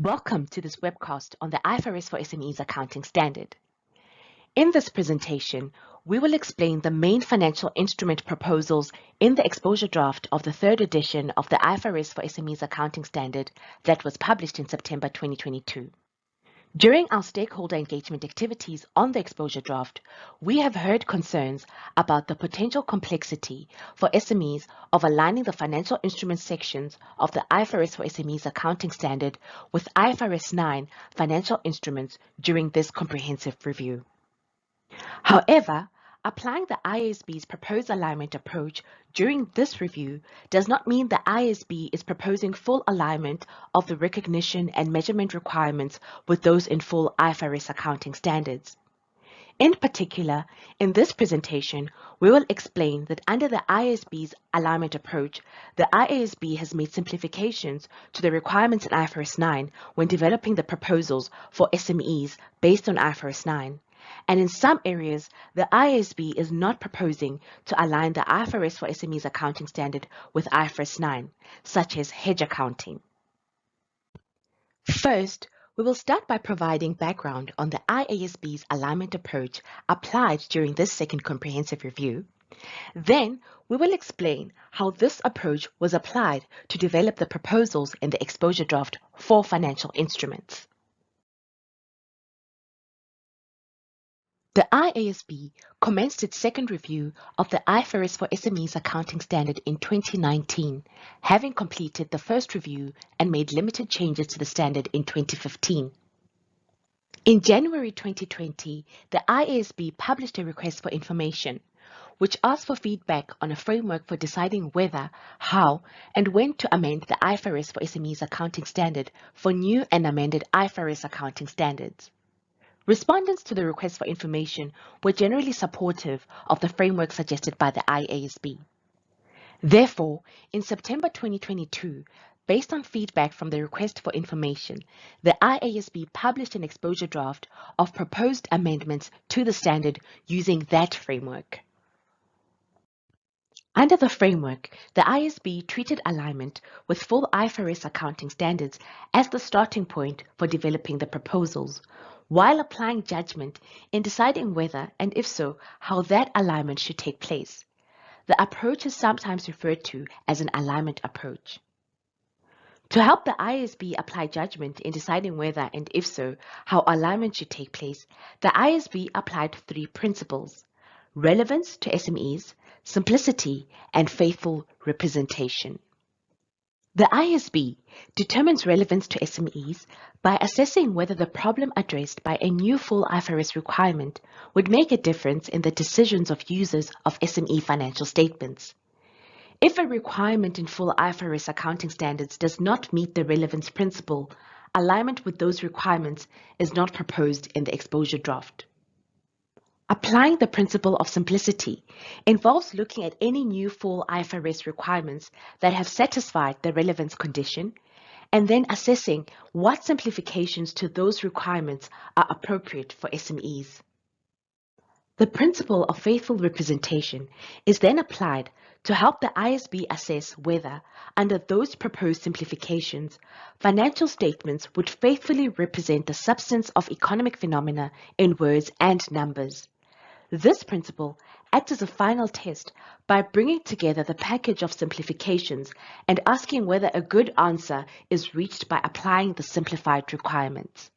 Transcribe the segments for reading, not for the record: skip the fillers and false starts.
Welcome to this webcast on the IFRS for SMEs Accounting Standard. In this presentation, we will explain the main financial instrument proposals in the exposure draft of the third edition of the IFRS for SMEs Accounting Standard that was published in September 2022. During our stakeholder engagement activities on the exposure draft, we have heard concerns about the potential complexity for SMEs of aligning the financial instruments sections of the IFRS for SMEs Accounting Standard with IFRS 9 financial instruments during this comprehensive review. However, applying the IASB's proposed alignment approach during this review does not mean the IASB is proposing full alignment of the recognition and measurement requirements with those in full IFRS accounting standards. In particular, in this presentation, we will explain that under the IASB's alignment approach, the IASB has made simplifications to the requirements in IFRS 9 when developing the proposals for SMEs based on IFRS 9. And in some areas, the IASB is not proposing to align the IFRS for SMEs accounting standard with IFRS 9, such as hedge accounting. First, we will start by providing background on the IASB's alignment approach applied during this second comprehensive review. Then, we will explain how this approach was applied to develop the proposals in the exposure draft for financial instruments. The IASB commenced its second review of the IFRS for SMEs Accounting Standard in 2019, having completed the first review and made limited changes to the standard in 2015. In January 2020, the IASB published a request for information, which asked for feedback on a framework for deciding whether, how, and when to amend the IFRS for SMEs Accounting Standard for new and amended IFRS accounting standards. Respondents to the request for information were generally supportive of the framework suggested by the IASB. Therefore, in September 2022, based on feedback from the request for information, the IASB published an exposure draft of proposed amendments to the standard using that framework. Under the framework, the IASB treated alignment with full IFRS accounting standards as the starting point for developing the proposals, while applying judgment in deciding whether, and if so, how that alignment should take place. The approach is sometimes referred to as an alignment approach. To help the IASB apply judgment in deciding whether, and if so, how alignment should take place, the IASB applied three principles: relevance to SMEs, simplicity, and faithful representation. The IASB determines relevance to SMEs by assessing whether the problem addressed by a new full IFRS requirement would make a difference in the decisions of users of SME financial statements. If a requirement in full IFRS accounting standards does not meet the relevance principle, alignment with those requirements is not proposed in the exposure draft. Applying the principle of simplicity involves looking at any new full IFRS requirements that have satisfied the relevance condition and then assessing what simplifications to those requirements are appropriate for SMEs. The principle of faithful representation is then applied to help the IASB assess whether, under those proposed simplifications, financial statements would faithfully represent the substance of economic phenomena in words and numbers. This principle acts as a final test by bringing together the package of simplifications and asking whether a good answer is reached by applying the simplified requirements.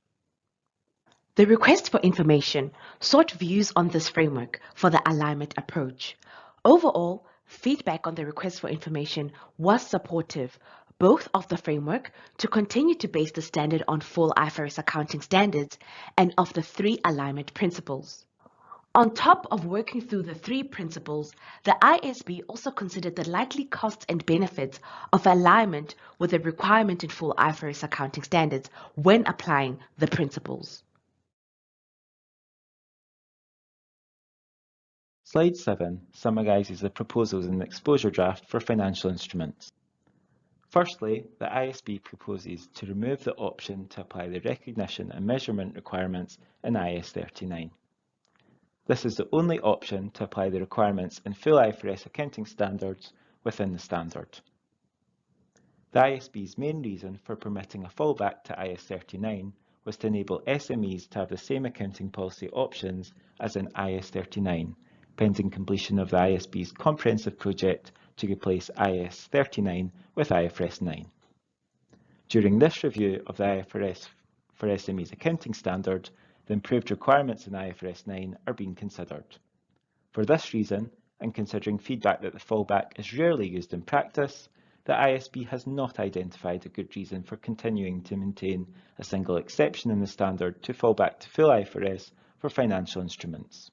The request for information sought views on this framework for the alignment approach. Overall, feedback on the request for information was supportive, both of the framework to continue to base the standard on full IFRS accounting standards and of the three alignment principles. On top of working through the three principles, the IASB also considered the likely costs and benefits of alignment with the requirement in full IFRS accounting standards when applying the principles. Slide 7 summarises the proposals in the exposure draft for financial instruments. Firstly, the IASB proposes to remove the option to apply the recognition and measurement requirements in IAS 39. This is the only option to apply the requirements in full IFRS accounting standards within the standard. The IASB's main reason for permitting a fallback to IAS 39 was to enable SMEs to have the same accounting policy options as in IAS 39, pending completion of the IASB's comprehensive project to replace IAS 39 with IFRS 9. During this review of the IFRS for SMEs Accounting Standard, the improved requirements in IFRS 9 are being considered. For this reason, and considering feedback that the fallback is rarely used in practice, the IASB has not identified a good reason for continuing to maintain a single exception in the standard to fall back to full IFRS for financial instruments.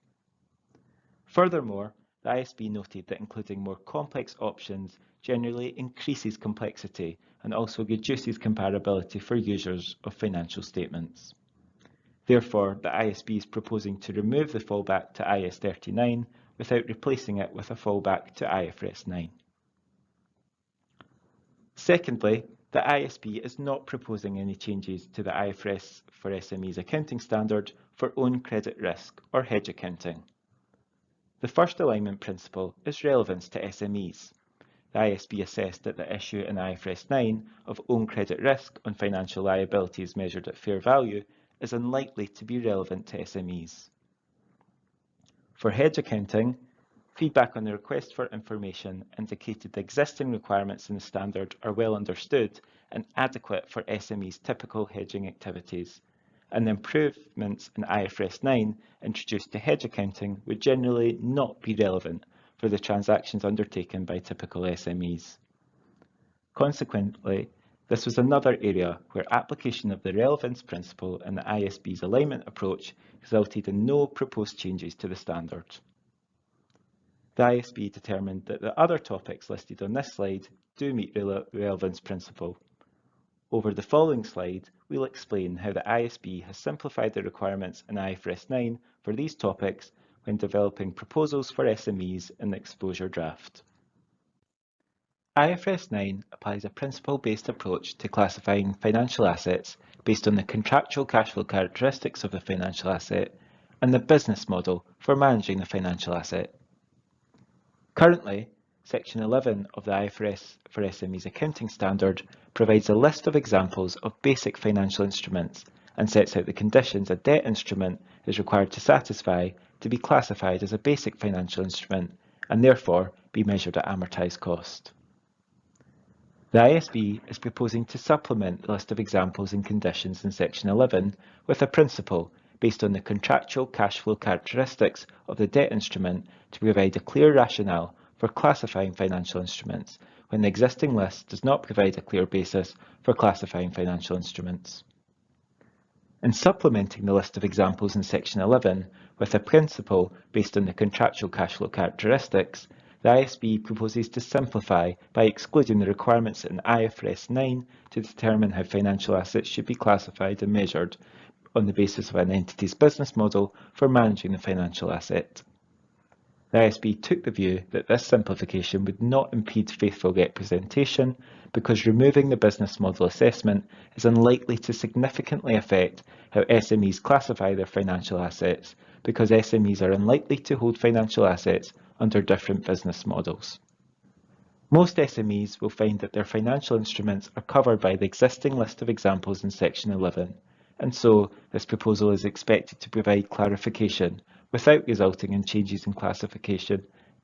Furthermore, the IASB noted that including more complex options generally increases complexity and also reduces comparability for users of financial statements. Therefore, the IASB is proposing to remove the fallback to IAS 39 without replacing it with a fallback to IFRS 9. Secondly, the IASB is not proposing any changes to the IFRS for SMEs Accounting Standard for own credit risk or hedge accounting. The first alignment principle is relevance to SMEs. The IASB assessed that the issue in IFRS 9 of own credit risk on financial liabilities measured at fair value is unlikely to be relevant to SMEs. For hedge accounting, feedback on the request for information indicated the existing requirements in the standard are well understood and adequate for SMEs' typical hedging activities, and the improvements in IFRS 9 introduced to hedge accounting would generally not be relevant for the transactions undertaken by typical SMEs. Consequently, this was another area where application of the relevance principle in the IASB's alignment approach resulted in no proposed changes to the standard. The IASB determined that the other topics listed on this slide do meet the relevance principle. Over the following slide, we'll explain how the IASB has simplified the requirements in IFRS 9 for these topics when developing proposals for SMEs in the exposure draft. IFRS 9 applies a principle-based approach to classifying financial assets based on the contractual cash flow characteristics of the financial asset and the business model for managing the financial asset. Currently, Section 11 of the IFRS for SMEs Accounting Standard provides a list of examples of basic financial instruments and sets out the conditions a debt instrument is required to satisfy to be classified as a basic financial instrument and therefore be measured at amortised cost. The IASB is proposing to supplement the list of examples and conditions in Section 11 with a principle based on the contractual cash flow characteristics of the debt instrument to provide a clear rationale for classifying financial instruments when the existing list does not provide a clear basis for classifying financial instruments. In supplementing the list of examples in Section 11 with a principle based on the contractual cash flow characteristics, the IASB proposes to simplify by excluding the requirements in IFRS 9 to determine how financial assets should be classified and measured on the basis of an entity's business model for managing the financial asset. The IASB took the view that this simplification would not impede faithful representation because removing the business model assessment is unlikely to significantly affect how SMEs classify their financial assets because SMEs are unlikely to hold financial assets under different business models. Most SMEs will find that their financial instruments are covered by the existing list of examples in Section 11, and so this proposal is expected to provide clarification without resulting in changes in classification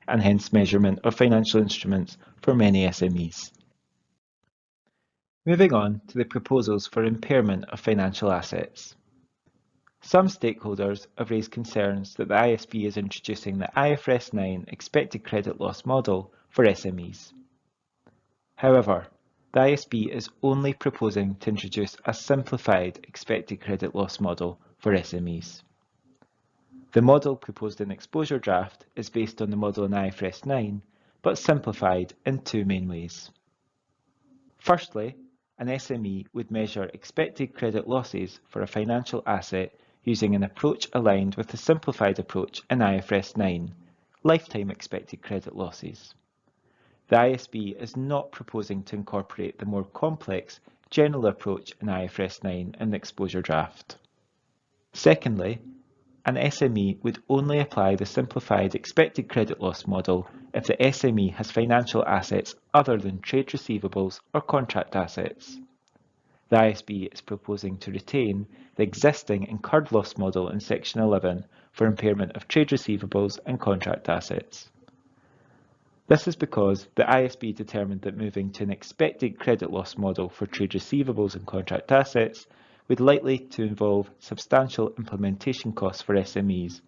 and hence measurement of financial instruments for many SMEs. Moving on to the proposals for impairment of financial assets. Some stakeholders have raised concerns that the IASB is introducing the IFRS 9 expected credit loss model for SMEs. However, the IASB is only proposing to introduce a simplified expected credit loss model for SMEs. The model proposed in exposure draft is based on the model in IFRS 9, but simplified in two main ways. Firstly, an SME would measure expected credit losses for a financial asset using an approach aligned with the simplified approach in IFRS 9, lifetime expected credit losses. The IASB is not proposing to incorporate the more complex general approach in IFRS 9 in the exposure draft. Secondly, an SME would only apply the simplified expected credit loss model if the SME has financial assets other than trade receivables or contract assets. The IASB is proposing to retain the existing incurred loss model in Section 11 for impairment of trade receivables and contract assets. This is because the IASB determined that moving to an expected credit loss model for trade receivables and contract assets would likely to involve substantial implementation costs for SMEs,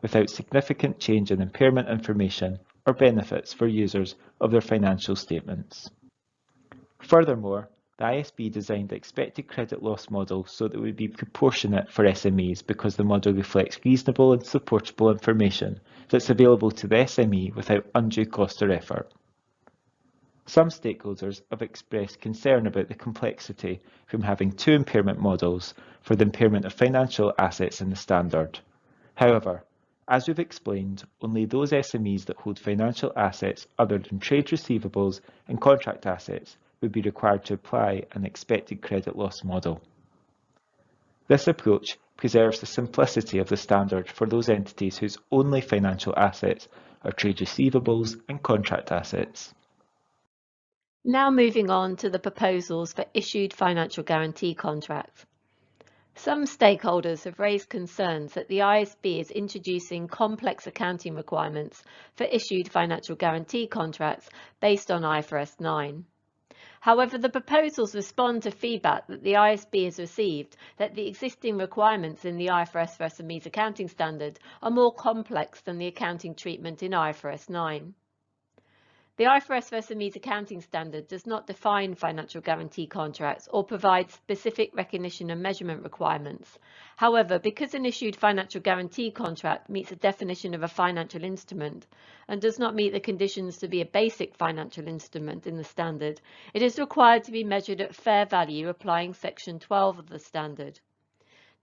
without significant change in impairment information or benefits for users of their financial statements. Furthermore, the IASB designed the expected credit loss model so that it would be proportionate for SMEs because the model reflects reasonable and supportable information that's available to the SME without undue cost or effort. Some stakeholders have expressed concern about the complexity from having two impairment models for the impairment of financial assets in the standard. However, as we've explained, only those SMEs that hold financial assets other than trade receivables and contract assets would be required to apply an expected credit loss model. This approach preserves the simplicity of the standard for those entities whose only financial assets are trade receivables and contract assets. Now moving on to the proposals for issued financial guarantee contracts. Some stakeholders have raised concerns that the IASB is introducing complex accounting requirements for issued financial guarantee contracts based on IFRS 9. However, the proposals respond to feedback that the IASB has received that the existing requirements in the IFRS for SMEs Accounting Standard are more complex than the accounting treatment in IFRS 9. The IFRS for SMEs Accounting Standard does not define financial guarantee contracts or provide specific recognition and measurement requirements. However, because an issued financial guarantee contract meets a definition of a financial instrument and does not meet the conditions to be a basic financial instrument in the standard, it is required to be measured at fair value applying Section 12 of the standard.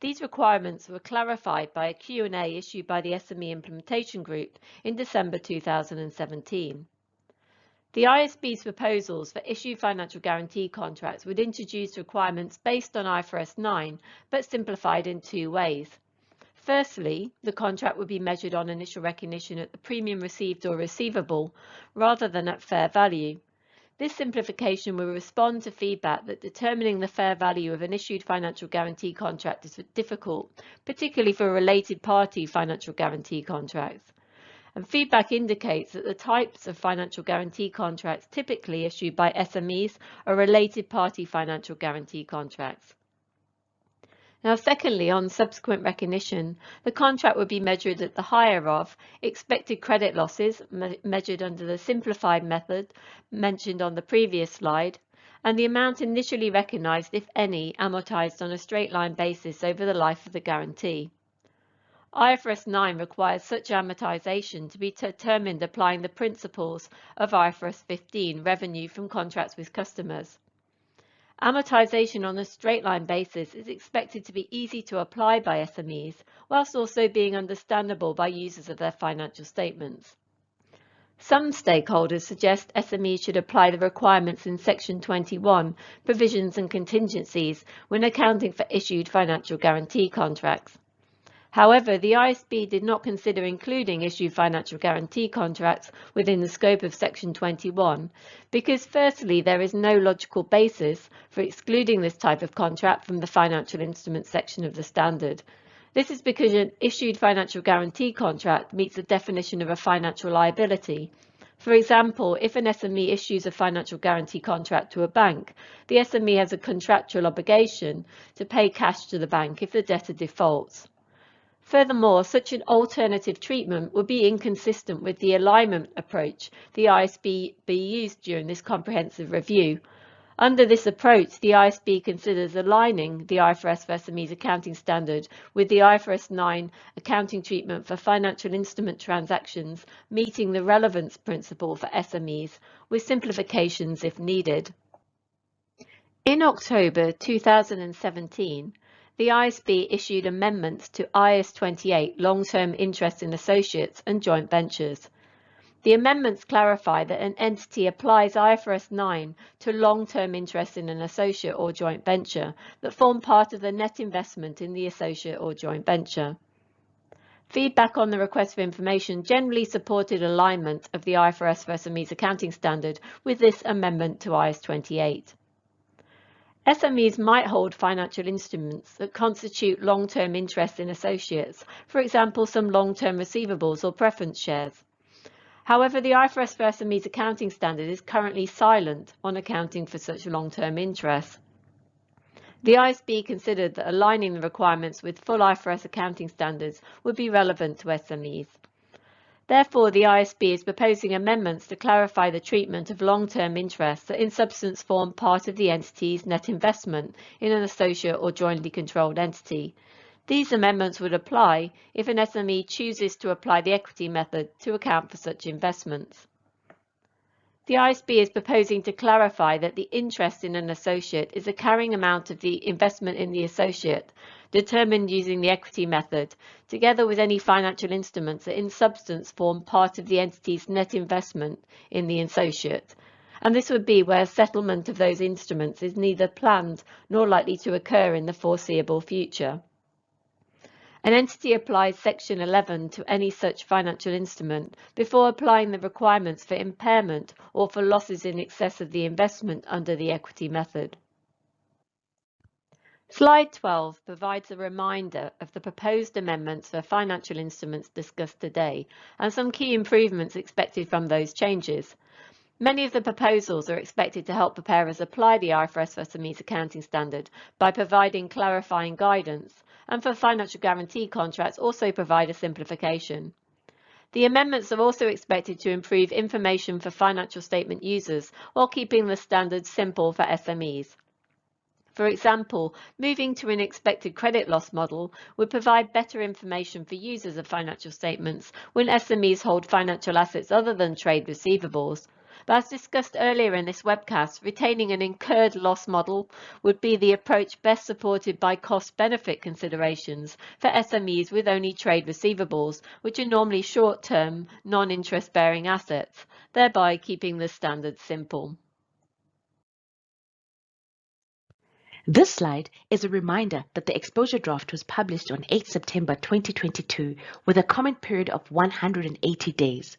These requirements were clarified by a Q&A issued by the SME Implementation Group in December 2017. The IASB's proposals for issued financial guarantee contracts would introduce requirements based on IFRS 9, but simplified in two ways. Firstly, the contract would be measured on initial recognition at the premium received or receivable, rather than at fair value. This simplification will respond to feedback that determining the fair value of an issued financial guarantee contract is difficult, particularly for related party financial guarantee contracts. And feedback indicates that the types of financial guarantee contracts typically issued by SMEs are related party financial guarantee contracts. Now, secondly, on subsequent recognition, the contract would be measured at the higher of expected credit losses, measured under the simplified method mentioned on the previous slide, and the amount initially recognised, if any, amortised on a straight line basis over the life of the guarantee. IFRS 9 requires such amortisation to be determined applying the principles of IFRS 15, revenue from contracts with customers. Amortisation on a straight line basis is expected to be easy to apply by SMEs, whilst also being understandable by users of their financial statements. Some stakeholders suggest SMEs should apply the requirements in Section 21, provisions and contingencies, when accounting for issued financial guarantee contracts. However, the IASB did not consider including issued financial guarantee contracts within the scope of Section 21 because, firstly, there is no logical basis for excluding this type of contract from the financial instruments section of the standard. This is because an issued financial guarantee contract meets the definition of a financial liability. For example, if an SME issues a financial guarantee contract to a bank, the SME has a contractual obligation to pay cash to the bank if the debtor defaults. Furthermore, such an alternative treatment would be inconsistent with the alignment approach the IASB used during this comprehensive review. Under this approach, the IASB considers aligning the IFRS for SMEs Accounting Standard with the IFRS 9 accounting treatment for financial instrument transactions, meeting the relevance principle for SMEs, with simplifications if needed. In October 2017, the IASB issued amendments to IAS 28 long-term interest in associates and joint ventures. The amendments clarify that an entity applies IFRS 9 to long-term interest in an associate or joint venture that form part of the net investment in the associate or joint venture. Feedback on the request for information generally supported alignment of the IFRS for SMEs Accounting Standard with this amendment to IAS 28. SMEs might hold financial instruments that constitute long-term interest in associates, for example, some long-term receivables or preference shares. However, the IFRS for SMEs Accounting Standard is currently silent on accounting for such long-term interest. The IASB considered that aligning the requirements with full IFRS accounting standards would be relevant to SMEs. Therefore, the IASB is proposing amendments to clarify the treatment of long-term interests that in substance form part of the entity's net investment in an associate or jointly controlled entity. These amendments would apply if an SME chooses to apply the equity method to account for such investments. The IASB is proposing to clarify that the interest in an associate is the carrying amount of the investment in the associate, determined using the equity method, together with any financial instruments that in substance form part of the entity's net investment in the associate. And this would be where settlement of those instruments is neither planned nor likely to occur in the foreseeable future. An entity applies Section 11 to any such financial instrument before applying the requirements for impairment or for losses in excess of the investment under the equity method. Slide 12 provides a reminder of the proposed amendments for financial instruments discussed today and some key improvements expected from those changes. Many of the proposals are expected to help preparers apply the IFRS for SMEs Accounting Standard by providing clarifying guidance, and for financial guarantee contracts also provide a simplification. The amendments are also expected to improve information for financial statement users while keeping the standard simple for SMEs. For example, moving to an expected credit loss model would provide better information for users of financial statements when SMEs hold financial assets other than trade receivables. But as discussed earlier in this webcast, retaining an incurred loss model would be the approach best supported by cost-benefit considerations for SMEs with only trade receivables, which are normally short-term, non-interest-bearing assets, thereby keeping the standard simple. This slide is a reminder that the exposure draft was published on 8 September 2022 with a comment period of 180 days.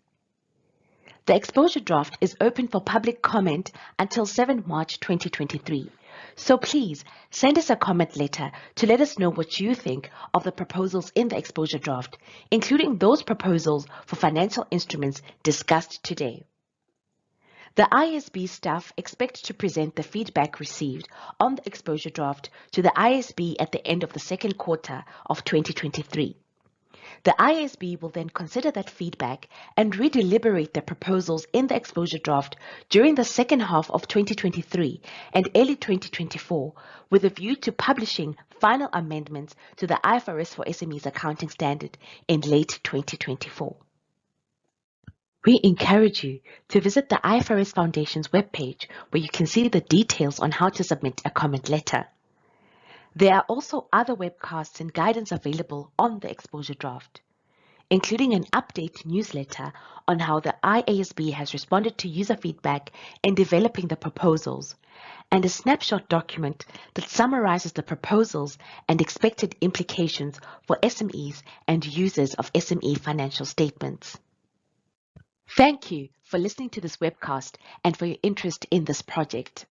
The exposure draft is open for public comment until 7 March 2023. So please send us a comment letter to let us know what you think of the proposals in the exposure draft, including those proposals for financial instruments discussed today. The IASB staff expect to present the feedback received on the exposure draft to the IASB at the end of the second quarter of 2023. The IASB will then consider that feedback and redeliberate the proposals in the exposure draft during the second half of 2023 and early 2024 with a view to publishing final amendments to the IFRS for SMEs Accounting Standard in late 2024. We encourage you to visit the IFRS Foundation's webpage where you can see the details on how to submit a comment letter. There are also other webcasts and guidance available on the exposure draft, including an update newsletter on how the IASB has responded to user feedback in developing the proposals, and a snapshot document that summarizes the proposals and expected implications for SMEs and users of SME financial statements. Thank you for listening to this webcast and for your interest in this project.